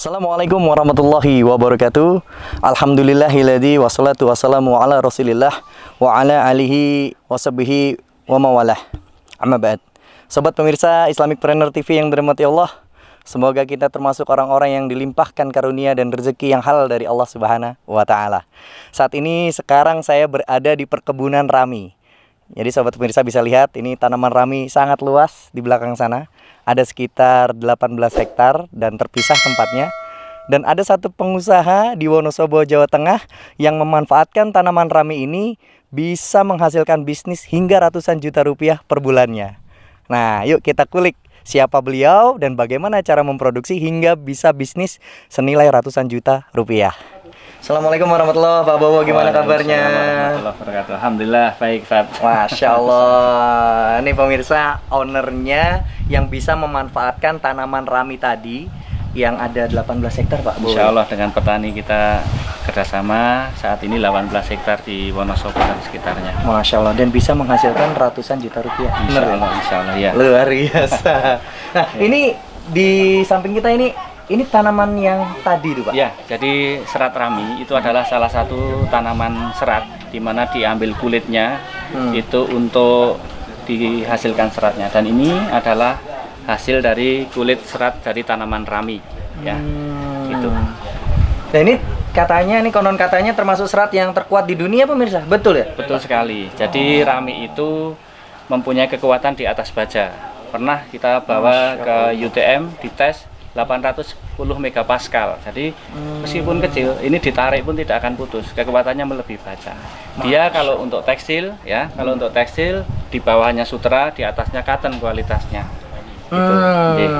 Assalamualaikum warahmatullahi wabarakatuh. Alhamdulillahilladzi wassalatu wassalamu ala rasulillah wa ala alihi washabihi wa mawalah. Amma ba'd. Sobat pemirsa Islamicpreneur TV yang dirahmati Allah, semoga kita termasuk orang-orang yang dilimpahkan karunia dan rezeki yang halal dari Allah Subhanahu wa taala. Saat ini sekarang saya berada di perkebunan rami. Jadi sobat pemirsa bisa lihat ini tanaman rami sangat luas di belakang sana. Ada sekitar 18 hektar dan terpisah tempatnya. Dan ada satu pengusaha di Wonosobo, Jawa Tengah yang memanfaatkan tanaman rami ini bisa menghasilkan bisnis hingga ratusan juta rupiah per bulannya. Nah, yuk kita kulik siapa beliau dan bagaimana cara memproduksi hingga bisa bisnis senilai ratusan juta rupiah. Assalamualaikum warahmatullahi wabarakatuh. Pak Bowo, gimana kabarnya? Alhamdulillah baik, Fat. Masya Allah. Ini pemirsa ownernya yang bisa memanfaatkan tanaman rami tadi yang ada 18 hektar, Pak Bowo. Insya Allah dengan petani kita kerjasama saat ini 18 hektar di Wonosobo dan sekitarnya. Masya Allah, dan bisa menghasilkan ratusan juta rupiah. Insya Allah ya. Luar biasa. Nah, ini di samping kita ini tanaman yang tadi tuh, Pak? Ya, jadi serat rami itu adalah salah satu tanaman serat di mana diambil kulitnya itu untuk dihasilkan seratnya, dan ini adalah hasil dari kulit serat dari tanaman rami ya. Gitu. Nah, ini katanya, konon katanya termasuk serat yang terkuat di dunia, pemirsa. Betul ya? Betul sekali. Jadi rami itu mempunyai kekuatan di atas baja. Pernah kita bawa ke UTM dites 810 megapascal. Jadi meskipun kecil, ini ditarik pun tidak akan putus. Kekuatannya melebihi baja. Dia kalau untuk tekstil ya, kalau untuk tekstil di bawahnya sutra, di atasnya cotton kualitasnya. Gitu.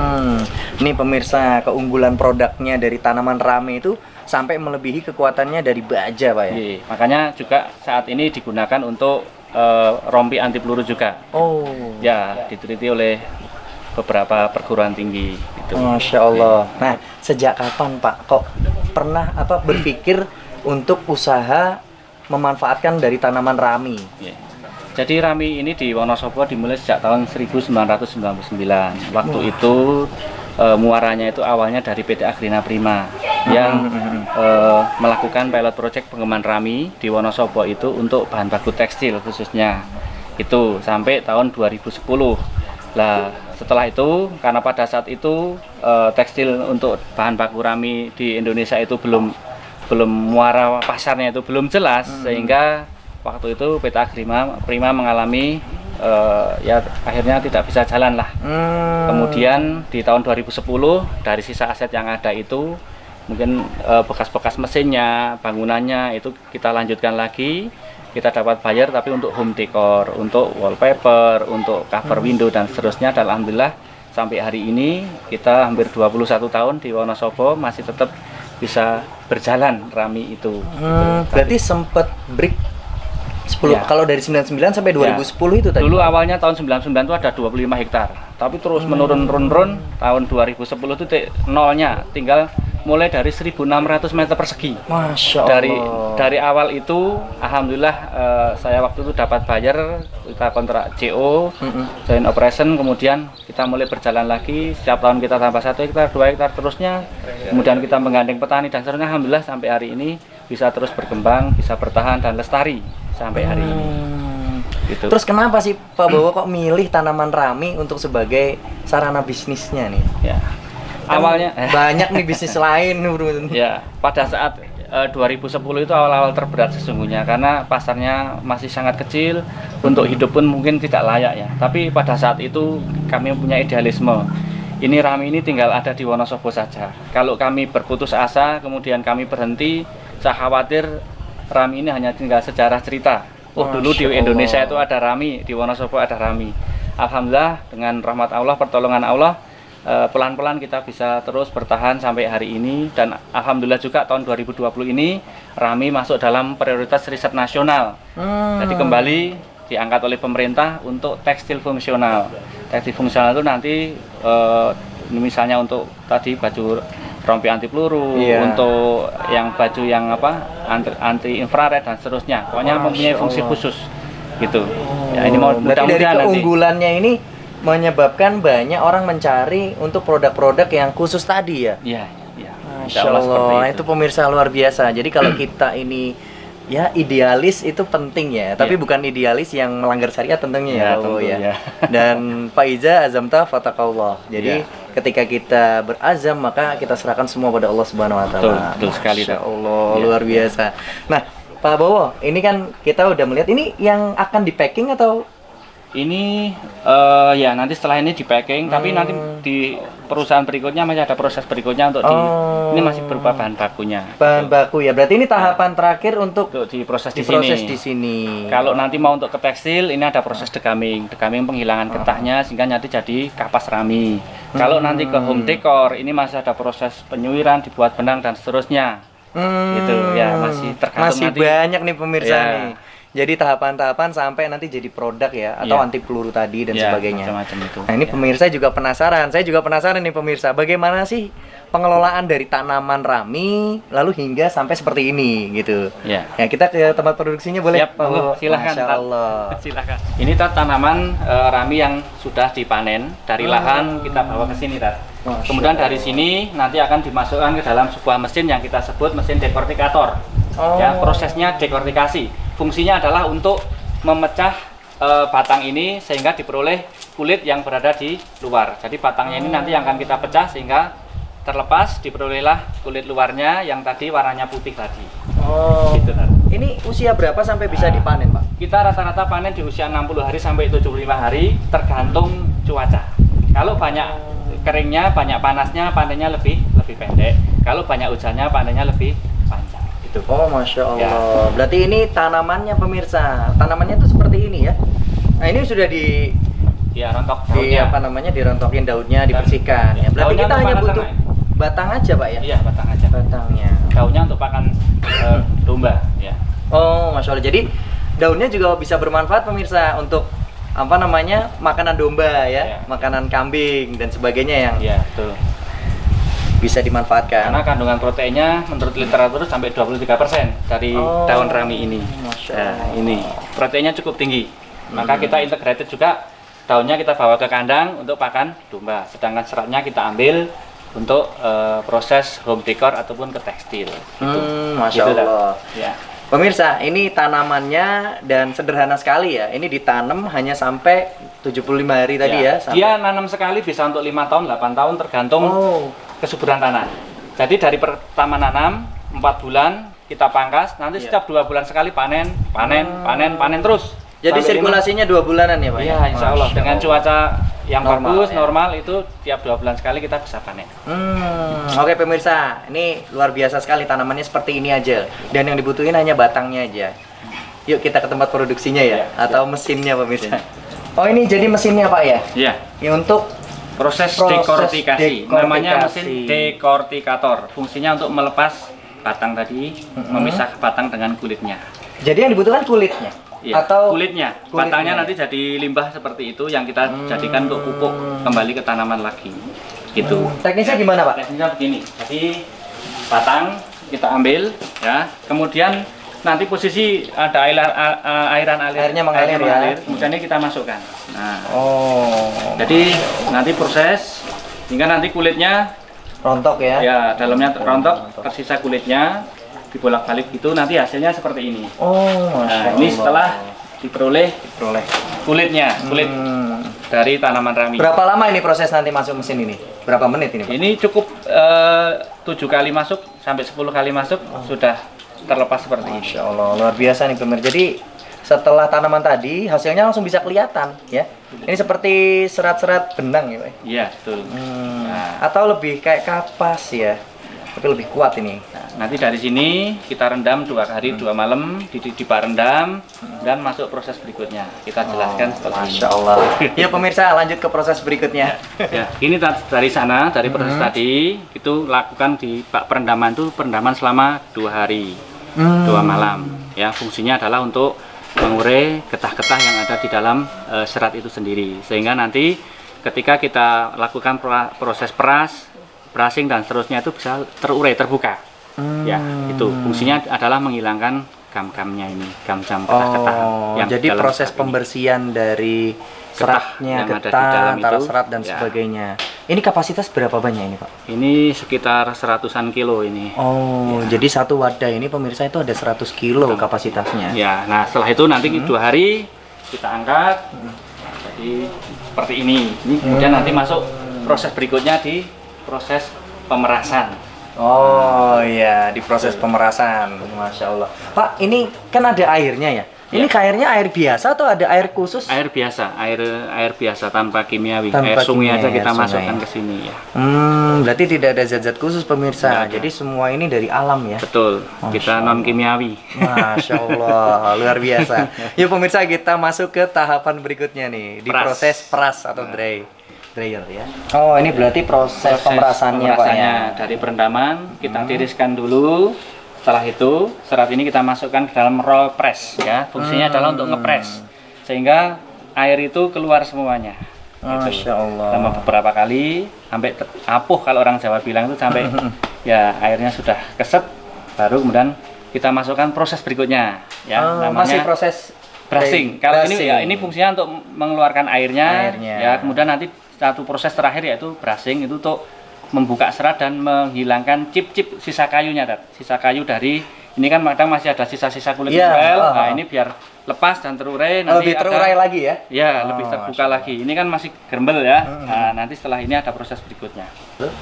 Ini pemirsa, keunggulan produknya dari tanaman rami itu sampai melebihi kekuatannya dari baja, Pak ya. Iya, makanya juga saat ini digunakan untuk rompi anti peluru juga. Oh. Ya, diteliti oleh beberapa perguruan tinggi gitu. Masya Allah. Nah, sejak kapan Pak kok pernah berpikir untuk usaha memanfaatkan dari tanaman rami? Ya. Jadi rami ini di Wonosobo dimulai sejak tahun 1999. Waktu itu muaranya itu awalnya dari PT Agrina Prima yang melakukan pilot project pengembangan rami di Wonosobo itu untuk bahan baku tekstil khususnya. Itu sampai tahun 2010. Lah, setelah itu karena pada saat itu tekstil untuk bahan baku rami di Indonesia itu belum muara pasarnya itu belum jelas, sehingga waktu itu PT Agrina Prima mengalami ya akhirnya tidak bisa jalan lah. Kemudian di tahun 2010 dari sisa aset yang ada itu mungkin bekas-bekas mesinnya, bangunannya itu kita lanjutkan lagi. Kita dapat bayar tapi untuk home decor, untuk wallpaper, untuk cover window dan seterusnya. Dan alhamdulillah sampai hari ini kita hampir 21 tahun di Wonosobo masih tetap bisa berjalan rami itu. Berarti sempat break 10 ya. Kalau dari 99 sampai 2010 ya. Itu tadi. Dulu awalnya tahun 99 itu ada 25 hektar. Tapi terus menurun tahun 2010 itu nolnya tinggal mulai dari 1.600 meter persegi. Masya Allah. Dari awal itu, alhamdulillah saya waktu itu dapat bayar, kita kontrak CO, joint operation, kemudian kita mulai berjalan lagi. Setiap tahun kita tambah 1 hektar, 2 hektar terusnya. Kemudian kita menggandeng petani dan seterusnya. Alhamdulillah sampai hari ini bisa terus berkembang, bisa bertahan dan lestari sampai hari ini. Gitu. Terus kenapa sih Pak Bowo kok milih tanaman rami untuk sebagai sarana bisnisnya nih? Ya. Awalnya banyak nih bisnis lain. Ya, pada saat 2010 itu awal-awal terberat sesungguhnya karena pasarnya masih sangat kecil, untuk hidup pun mungkin tidak layak ya. Tapi pada saat itu kami punya idealisme. Ini rami ini tinggal ada di Wonosobo saja. Kalau kami berputus asa, kemudian kami berhenti, saya khawatir rami ini hanya tinggal sejarah cerita. Oh, dulu di Indonesia itu ada rami, di Wonosobo ada rami. Alhamdulillah dengan rahmat Allah, pertolongan Allah, pelan-pelan kita bisa terus bertahan sampai hari ini. Dan alhamdulillah juga tahun 2020 ini rami masuk dalam prioritas riset nasional. Jadi kembali diangkat oleh pemerintah untuk tekstil fungsional. Tekstil fungsional itu nanti misalnya untuk tadi baju rompi anti peluru, untuk yang baju yang anti infrared dan seterusnya. Pokoknya mempunyai fungsi khusus gitu. Ya, ini mau berarti dari keunggulannya ini menyebabkan banyak orang mencari untuk produk-produk yang khusus tadi ya? Iya, iya. Masya Allah seperti Allah, itu. itu pemirsa luar biasa. Jadi kalau kita ini ya idealis itu penting ya, tapi bukan idealis yang melanggar syariat tentunya ya, Pak Bowo tentu, ya. ya. Dan Pak Iza azamta fatakallah. Jadi ketika kita berazam maka kita serahkan semua pada Allah Subhanahu wa taala. Betul sekali, Masya Pak. Allah, Ya. luar biasa. Nah, Pak Bowo, ini kan kita udah melihat ini yang akan di packing atau Ini ya nanti setelah ini di packing, tapi nanti di perusahaan berikutnya masih ada proses berikutnya untuk ini masih berupa bahan bakunya. bahan baku ya? Berarti ini tahapan terakhir untuk Untuk diproses di diproses sini. di sini. Kalau nanti mau untuk ke tekstil, ini ada proses degaming penghilangan getahnya sehingga nanti jadi kapas rami. Kalau nanti ke home decor, ini masih ada proses penyuiran, dibuat benang dan seterusnya. Gitu ya, masih tergantung masih nanti. banyak nih pemirsa Ya. nih. Jadi tahapan-tahapan sampai nanti jadi produk ya atau Ya. anti peluru tadi dan Ya, sebagainya. macam-macam itu. Nah, ini pemirsa juga penasaran. Saya juga penasaran nih pemirsa, bagaimana sih pengelolaan dari tanaman rami lalu hingga sampai seperti ini gitu. Ya. Ya, kita ke tempat produksinya boleh? Siap, Pak monggo, Bowo? silakan, Masya Pak. Allah. Silakan. Ini tanaman rami yang sudah dipanen dari lahan kita bawa ke sini, Tat. Masya Kemudian dari sini nanti akan dimasukkan ke dalam sebuah mesin yang kita sebut mesin dekortikator. Oh. Ya, prosesnya dekortikasi. Fungsinya adalah untuk memecah batang ini sehingga diperoleh kulit yang berada di luar. Jadi batangnya ini nanti yang akan kita pecah sehingga terlepas diperolehlah kulit luarnya yang tadi warnanya putih tadi. Oh. Gitu, Tat. Ini usia berapa sampai bisa dipanen, Pak? Kita rata-rata panen di usia 60 hari sampai 75 hari tergantung cuaca. Kalau banyak keringnya, banyak panasnya, panennya lebih pendek. Kalau banyak hujannya, panennya lebih panjang. Itu. Oh, Masya Allah. Ya. Berarti ini tanamannya pemirsa. Tanamannya itu seperti ini ya. Nah, ini sudah di Ya, rontok di daunnya. apa namanya dirontokin daunnya, dibersihkan ya. Berarti Daunnya kita untuk hanya pakan butuh ternak. batang aja, Pak ya? Iya, batang aja. Batangnya. Daunnya untuk pakan domba, ya. Oh, Masya Allah. Jadi daunnya juga bisa bermanfaat pemirsa untuk apa namanya makanan domba ya, Ya. makanan kambing dan sebagainya yang Iya, betul. bisa dimanfaatkan. Karena kandungan proteinnya menurut literatur sampai 23% dari Oh, daun rami ini. Masya Nah, Allah. ini proteinnya cukup tinggi. Maka kita integrated juga daunnya kita bawa ke kandang untuk pakan domba. Sedangkan seratnya kita ambil untuk proses home decor ataupun ke tekstil. Gitu. Masya Gitu, Tat. Allah. Ya. Pemirsa, ini tanamannya dan sederhana sekali ya. Ini ditanam hanya sampai 75 hari tadi ya. Sampai... Dia nanam sekali bisa untuk 5 tahun, 8 tahun tergantung Oh. kesuburan tanah. Jadi dari pertama nanam 4 bulan kita pangkas, nanti setiap 2 bulan sekali panen terus. Jadi Sampai sirkulasinya 2 bulanan ya, Pak? Iya, insya Allah. Masya Dengan Allah. cuaca yang Normal, bagus, ya. normal itu tiap 2 bulan sekali kita bisa panen. Oke pemirsa, ini luar biasa sekali tanamannya seperti ini aja. Dan yang dibutuhin hanya batangnya aja. Yuk kita ke tempat produksinya ya, atau mesinnya pemirsa. Oh ini jadi mesinnya Pak ya? Iya. Ini untuk Proses dekortikasi. Namanya mesin dekortikator. Fungsinya untuk melepas batang tadi, memisah batang dengan kulitnya. jadi yang dibutuhkan kulitnya. Iya, Atau kulitnya. Batangnya nanti jadi limbah seperti itu yang kita jadikan untuk pupuk kembali ke tanaman lagi. Gitu. teknisnya gimana Pak? Teknisnya begini. Jadi batang kita ambil ya. Kemudian nanti posisi ada airan alir. Airnya mengalir ya. Kemudian ini kita masukkan. Nah, Oh, jadi nanti proses hingga nanti kulitnya rontok ya? ya dalamnya rontok, tersisa kulitnya dibolak-balik gitu, nanti hasilnya seperti ini. Oh, Masya Nah, Allah. ini setelah diperoleh kulitnya, kulit dari tanaman rami. Berapa lama ini proses nanti masuk mesin ini? Berapa menit ini Pak? Ini cukup 7 kali masuk sampai 10 kali masuk sudah terlepas seperti ini. Masya Allah, luar biasa nih pemirsa. Jadi setelah tanaman tadi hasilnya langsung bisa kelihatan ya. Ini seperti serat-serat benang ya Pak? Iya, betul. Nah, Atau lebih kayak kapas ya, tapi lebih kuat ini. nanti dari sini kita rendam 2 hari 2 malam di bak rendam dan masuk proses berikutnya. Kita jelaskan seperti ini. Masya Allah. Ya pemirsa, lanjut ke proses berikutnya. Ya, ini dari sana, dari proses tadi itu lakukan di bak perendaman itu perendaman selama 2 hari 2 malam. Ya, fungsinya adalah untuk mengurai getah-getah yang ada di dalam serat itu sendiri, sehingga nanti ketika kita lakukan proses peras, brushing dan seterusnya itu bisa terurai, terbuka. Ya, itu fungsinya adalah menghilangkan gam-gamnya ini, gam-gam getah-getah yang jadi dalam proses serat ini. pembersihan dari seratnya, yang ada di getah, dalam antara itu, serat dan ya. sebagainya. Ini kapasitas berapa banyak ini Pak? Ini sekitar 100-an kilo ini. Oh, jadi satu wadah ini pemirsa itu ada 100 kilo kapasitasnya. Ya, nah setelah itu nanti 2 hari kita angkat. Jadi seperti ini. Ini kemudian nanti masuk proses berikutnya di proses pemerasan. Oh iya, di proses pemerasan. Masya Allah. Pak, ini kan ada airnya ya? Ini airnya air biasa atau ada air khusus? Air biasa, air biasa tanpa kimiawi. Tanpa air sungai kimia, aja kita air masukkan sungai. ke sini ya. Berarti tidak ada zat-zat khusus pemirsa. Tidak ada. Jadi semua ini dari alam ya. Betul, kita non kimiawi. Masya Allah, luar biasa. Yuk pemirsa, kita masuk ke tahapan berikutnya nih, di Peras. proses peras atau dryer ya. Oh, ini berarti proses pemerasannya Pak ya. Dari perendaman kita tiriskan dulu. Setelah itu serat ini kita masukkan ke dalam roll press ya. Fungsinya adalah untuk ngepres sehingga air itu keluar semuanya. Masya Allah. Selama beberapa kali sampai apuh, kalau orang Jawa bilang itu sampai ya airnya sudah keset, baru kemudian kita masukkan proses berikutnya ya, namanya masih proses brushing. Kalau ini ya ini fungsinya untuk mengeluarkan airnya. Ya, kemudian nanti satu proses terakhir yaitu brushing, itu untuk membuka serat dan menghilangkan chip-chip sisa kayunya, sisa kayu dari ini kan kadang masih ada sisa-sisa kulit nempel. Nah, ini biar lepas dan terurai. Nanti lebih terurai lagi ya? Ya, lebih terbuka lagi. Ini kan masih gerembel ya. Nah, nanti setelah ini ada proses berikutnya.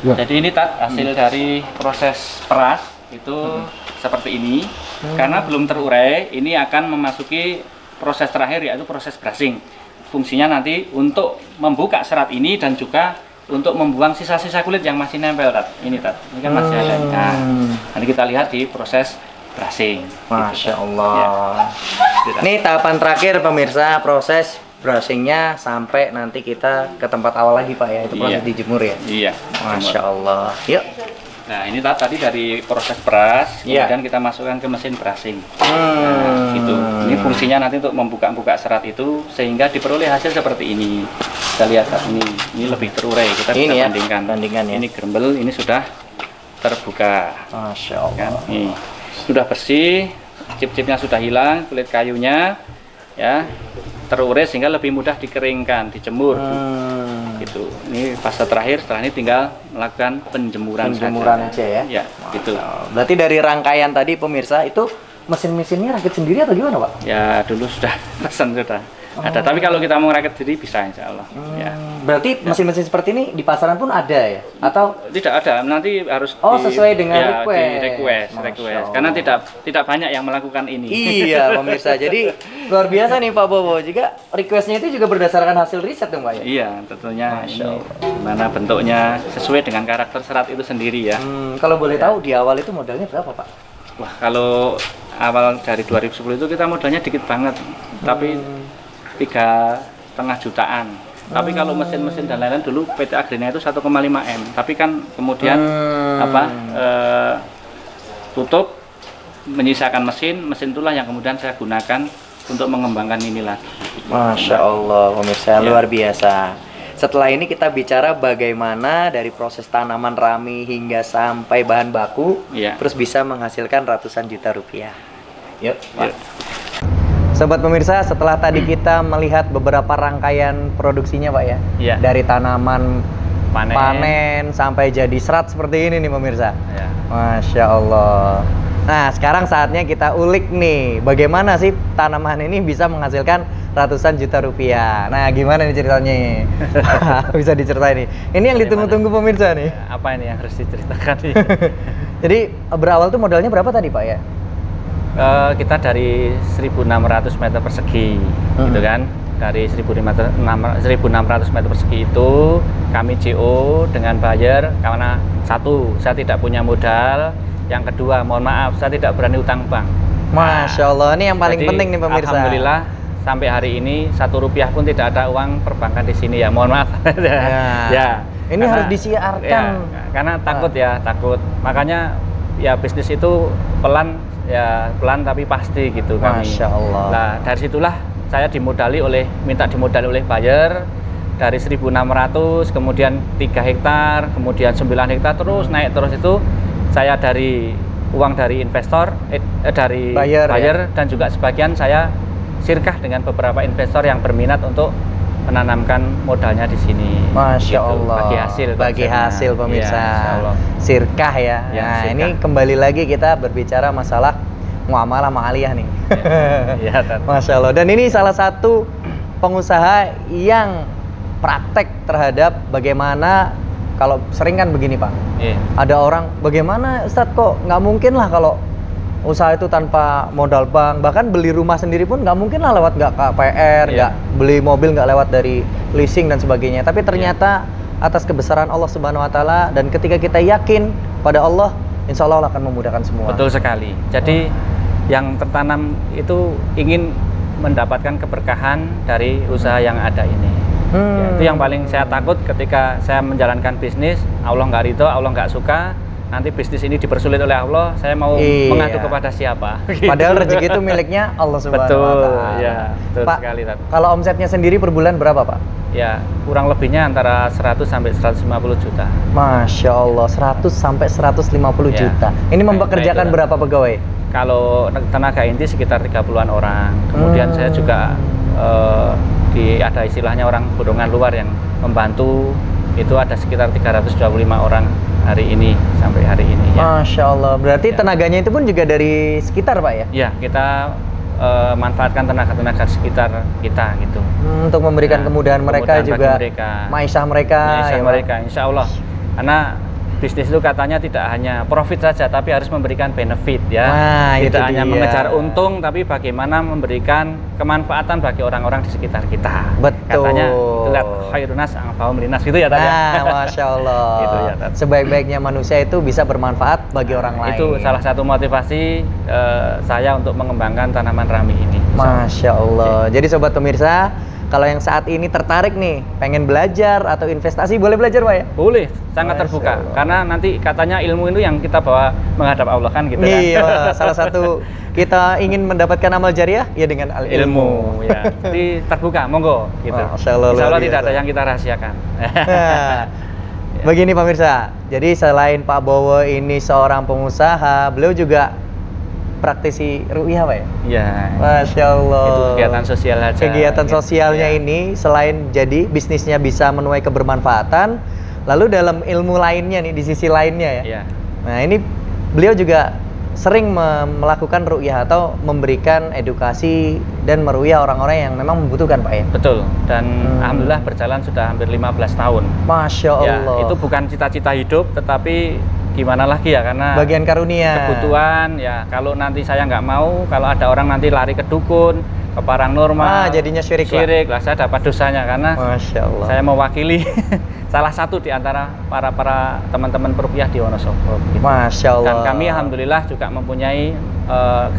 Jadi ini hasil dari proses peras itu seperti ini. Karena belum terurai, ini akan memasuki proses terakhir yaitu proses brushing. Fungsinya nanti untuk membuka serat ini dan juga untuk membuang sisa-sisa kulit yang masih nempel, ini kan masih ada. Nah, nanti kita lihat di proses brushing. Masya Allah. Ya. Ini tahapan terakhir pemirsa, proses brushingnya sampai nanti kita ke tempat awal lagi Pak ya, itu proses dijemur ya. Iya. Masya Allah. Yuk. Nah, ini tadi dari proses peras, kemudian kita masukkan ke mesin brushing. Nah, gitu. Ini fungsinya nanti untuk membuka-buka serat itu sehingga diperoleh hasil seperti ini. Kita lihat ini lebih terurai. Kita bisa bandingkan ya. Ini gerembel, ini sudah terbuka. Masya Allah. Kan? Nih, sudah bersih, chip-chipnya sudah hilang, kulit kayunya ya terurai sehingga lebih mudah dikeringkan, dijemur. Gitu. Ini fase terakhir, setelah ini tinggal melakukan penjemuran aja ya. Ya, gitu. Berarti dari rangkaian tadi pemirsa itu mesin-mesinnya rakit sendiri atau gimana Pak? Ya, dulu sudah pesan sudah. Ada, tapi kalau kita mau rakit sendiri bisa insya Allah. Ya. Berarti mesin-mesin seperti ini di pasaran pun ada ya? Atau tidak ada, nanti harus sesuai dengan request. Karena tidak banyak yang melakukan ini. Iya pemirsa, jadi luar biasa nih Pak Bowo. Juga requestnya itu juga berdasarkan hasil riset dong Pak ya? Iya, tentunya ini gimana bentuknya sesuai dengan karakter serat itu sendiri ya. Kalau boleh tahu di awal itu modalnya berapa Pak? Wah, kalau awal dari 2010 itu kita modalnya dikit banget, tapi 3,5 jutaan. Tapi kalau mesin-mesin dan lain-lain dulu PT Agrina itu 1,5 M. Tapi kan kemudian tutup, menyisakan mesin itulah yang kemudian saya gunakan untuk mengembangkan ini lagi. Masya Allah pemirsa, luar biasa. Setelah ini kita bicara bagaimana dari proses tanaman rami hingga sampai bahan baku, terus bisa menghasilkan ratusan juta rupiah. Yuk, Pak. Sobat pemirsa, setelah tadi kita melihat beberapa rangkaian produksinya Pak ya, dari tanaman panen sampai jadi serat seperti ini nih pemirsa. Masya Allah. Nah, sekarang saatnya kita ulik nih, bagaimana sih tanaman ini bisa menghasilkan ratusan juta rupiah. Nah, gimana nih ceritanya? Bisa diceritain nih. Ini yang ditunggu-tunggu pemirsa nih. Apa ini yang harus diceritakan nih? Jadi berawal tuh modalnya berapa tadi Pak ya? Kita dari 1.600 meter persegi, gitu kan? Dari 1.600 meter persegi itu kami CO dengan buyer karena satu, saya tidak punya modal. Yang kedua, mohon maaf, saya tidak berani utang bank. Masya Allah, ini yang paling penting nih pemirsa. Alhamdulillah, sampai hari ini 1 rupiah pun tidak ada uang perbankan di sini ya. Mohon maaf. Ya. Ini harus disiarkan. Ya, karena takut. Makanya ya bisnis itu pelan tapi pasti gitu kami. Masya Allah. Nah, dari situlah saya minta dimodali oleh buyer dari 1.600, kemudian 3 hektar, kemudian 9 hektar, terus naik terus. Itu saya dari uang dari investor, dari buyer dan juga sebagian saya sirkah dengan beberapa investor yang berminat untuk menanamkan modalnya di sini. Masya gitu. Allah. Bagi hasil pemirsa. Ya, insya Allah. Sirkah ya. Ya, Nah, sirkah. ini kembali lagi kita berbicara masalah muamalah ma'aliyah nih. Ya, Tat. Masya Allah. Dan ini salah satu pengusaha yang praktek terhadap bagaimana, kalau sering kan begini Pak. Iya. Ada orang, bagaimana Ustadz kok nggak mungkin lah kalau usaha itu tanpa modal bank, bahkan beli rumah sendiri pun nggak mungkin lah lewat nggak KPR, Iya. nggak beli mobil nggak lewat dari leasing dan sebagainya. Tapi ternyata atas kebesaran Allah Subhanahu Wa Taala, dan ketika kita yakin pada Allah, insya Allah akan memudahkan semua. Betul sekali. Jadi yang tertanam itu ingin mendapatkan keberkahan dari usaha yang ada ini. Ya, itu yang paling saya takut ketika saya menjalankan bisnis, Allah nggak ridho, Allah nggak suka, nanti bisnis ini dipersulit oleh Allah, saya mau mengadu kepada siapa? Padahal rezeki itu miliknya Allah Subhanahu Betul, Wa Taala. ya, betul Pak, sekali, Tat. kalau omsetnya sendiri per bulan berapa Pak? Ya, kurang lebihnya antara 100 sampai 150 juta. Masya Allah, 100 sampai 150 Ya. juta. Ini mempekerjakan Nah, itu, berapa pegawai? Kalau tenaga inti sekitar 30-an orang. Kemudian saya juga ada istilahnya orang golongan luar yang membantu, itu ada sekitar 325 orang hari ini sampai hari ini. Ya. Masya Allah, berarti Ya. tenaganya itu pun juga dari sekitar Pak ya? Ya, kita manfaatkan tenaga-tenaga sekitar kita gitu. Untuk memberikan Nah, kemudahan mereka kemudahan juga, bagi mereka. maisha mereka, Maisha ya, Pak? mereka, insya Allah. Karena bisnis itu katanya tidak hanya profit saja, tapi harus memberikan benefit ya. Nah, itu tidak hanya dia. mengejar untung, tapi bagaimana memberikan kemanfaatan bagi orang-orang di sekitar kita. Betul. Katanya itu lihat khairunas anfa'um linas gitu ya Tat, ya. Nah, Masya Allah. Gitu ya, Tat. Sebaik-baiknya manusia itu bisa bermanfaat bagi orang lain. Itu salah satu motivasi saya untuk mengembangkan tanaman rami ini. Masya Allah. Jadi sobat pemirsa, kalau yang saat ini tertarik nih, pengen belajar atau investasi, boleh belajar Pak ya? Boleh, sangat Masya terbuka. Allah. Karena nanti katanya ilmu itu yang kita bawa menghadap Allah kan gitu kan. Iya, salah satu kita ingin mendapatkan amal jariah ya dengan ilmu. Ya. Jadi terbuka, monggo gitu. Masya Allah, Insya Allah luar tidak ada biasa. yang kita rahasiakan. Nah, begini pemirsa, jadi selain Pak Bowo ini seorang pengusaha, beliau juga praktisi ruqyah Pak ya? Iya. Masya Allah. Itu kegiatan sosial aja. Kegiatan gitu. sosialnya Ya. ini selain jadi bisnisnya bisa menuai kebermanfaatan, lalu dalam ilmu lainnya nih, di sisi lainnya ya. Iya. Nah ini beliau juga sering melakukan ruqyah atau memberikan edukasi dan meruqyah orang-orang yang memang membutuhkan Pak ya. Betul. Dan alhamdulillah berjalan sudah hampir 15 tahun. Masya Ya, Allah. itu bukan cita-cita hidup, tetapi gimana lagi ya, karena bagian karunia. kebutuhan ya. Kalau nanti saya nggak mau, kalau ada orang nanti lari ke dukun, ke paranormal, jadinya syirik lah. syirik lah, saya dapat dosanya karena Masya Allah. saya mewakili salah satu di antara para teman-teman peruqyah di Wonosobo. Gitu. Masya Allah. Dan kami alhamdulillah juga mempunyai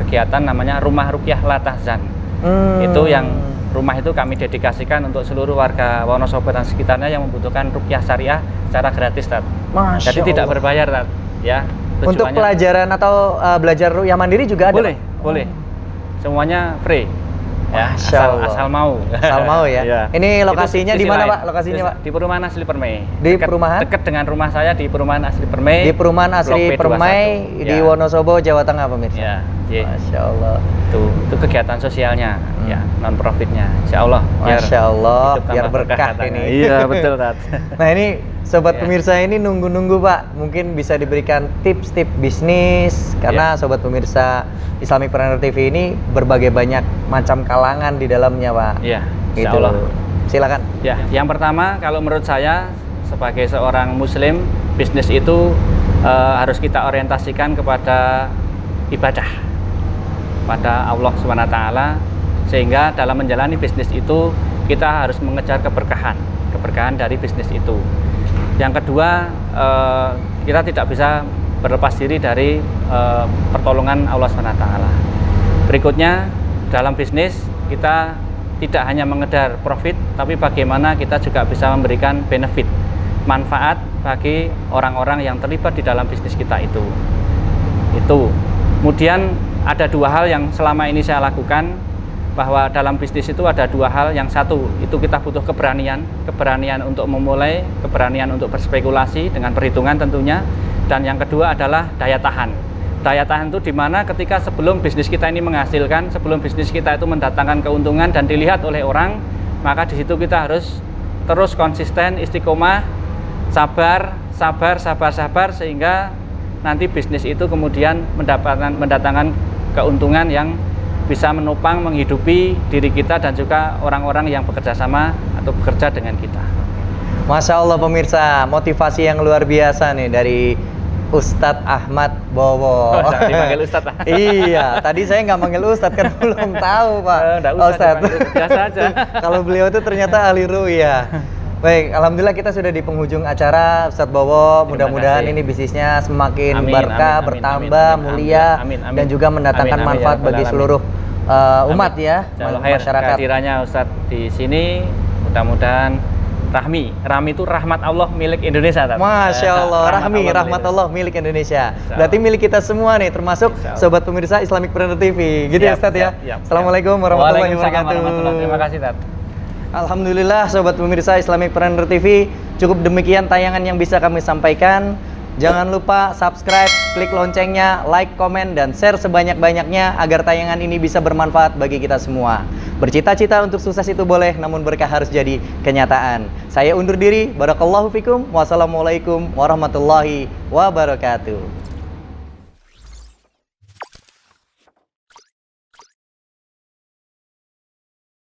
kegiatan namanya Rumah Ruqyah La Tahzan. Itu yang rumah itu kami dedikasikan untuk seluruh warga Wonosobo dan sekitarnya yang membutuhkan ruqyah syariah secara gratis, Tat. Masya Jadi tidak Allah. berbayar, Tat. Ya. Untuk Tujuannya- pelajaran atau belajar ruqyah mandiri juga ada? boleh, Pak? boleh. Semuanya free. Ya, Masya Allah. asal mau. Asal mau ya. Iya. Ini Itu lokasinya sisi di mana lain. Pak? Lokasinya Pak? Di perumahan Asli Permai. Di perumahan? Dekat dengan rumah saya di perumahan Asli Permai. Di perumahan Asri Blok P21. Permai di Ya. Wonosobo, Jawa Tengah pemirsa. Ya, iya. Masya Allah. Itu kegiatan sosialnya, ya, non profitnya. Insya Allah. Masya Allah, hidup tambah biar berkah katanya. ini. Iya, betul, Tat. Nah ini sobat Ya. pemirsa ini nunggu-nunggu Pak, mungkin bisa diberikan tips-tips bisnis karena sobat pemirsa Islamic Planner TV ini berbagai banyak macam kalangan di dalamnya Pak. Iya, insya Gitu. Allah. Silakan. Ya, yang pertama kalau menurut saya sebagai seorang Muslim, bisnis itu harus kita orientasikan kepada ibadah pada Allah SWT, sehingga dalam menjalani bisnis itu kita harus mengejar keberkahan dari bisnis itu. Yang kedua, kita tidak bisa berlepas diri dari pertolongan Allah SWT. Berikutnya, dalam bisnis kita tidak hanya mengejar profit, tapi bagaimana kita juga bisa memberikan benefit, manfaat bagi orang-orang yang terlibat di dalam bisnis kita itu. Kemudian ada dua hal yang selama ini saya lakukan, bahwa dalam bisnis itu ada dua hal. Yang satu, itu kita butuh keberanian untuk memulai, keberanian untuk berspekulasi dengan perhitungan tentunya. Dan yang kedua adalah daya tahan. Daya tahan itu dimana ketika sebelum bisnis kita ini menghasilkan, sebelum bisnis kita itu mendatangkan keuntungan dan dilihat oleh orang, maka di situ kita harus terus konsisten, istiqomah, sabar, sehingga nanti bisnis itu kemudian mendatangkan keuntungan yang bisa menopang, menghidupi diri kita dan juga orang-orang yang bekerja sama atau bekerja dengan kita. Masya Allah pemirsa, motivasi yang luar biasa nih dari Ustadz Ahmad Bowo. Oh, dipanggil Ustadz. Iya, tadi saya nggak manggil Ustadz kan belum tahu Pak. Nggak usah Ustadz. Biasa aja. Kalau beliau itu ternyata ahli ru'ya. Baik, alhamdulillah kita sudah di penghujung acara Ustadz Bowo. Mudah-mudahan ini bisnisnya semakin berkah, bertambah, mulia, dan juga mendatangkan manfaat bagi seluruh umat ya, masyarakat. Kehadirannya Ustadz di sini mudah-mudahan Rahmi itu rahmat Allah milik Indonesia. Masya Allah, rahmat Allah milik Indonesia. Berarti milik kita semua nih, termasuk sobat pemirsa Islamicpreneur TV. Gitu ya Ustadz ya. Assalamualaikum warahmatullahi wabarakatuh. Terima kasih Ustadz. Alhamdulillah sobat pemirsa Islamicpreneur TV, cukup demikian tayangan yang bisa kami sampaikan. Jangan lupa subscribe, klik loncengnya, like, komen, dan share sebanyak-banyaknya agar tayangan ini bisa bermanfaat bagi kita semua. Bercita-cita untuk sukses itu boleh, namun berkah harus jadi kenyataan. Saya undur diri. Barakallahu fikum. Wassalamualaikum warahmatullahi wabarakatuh.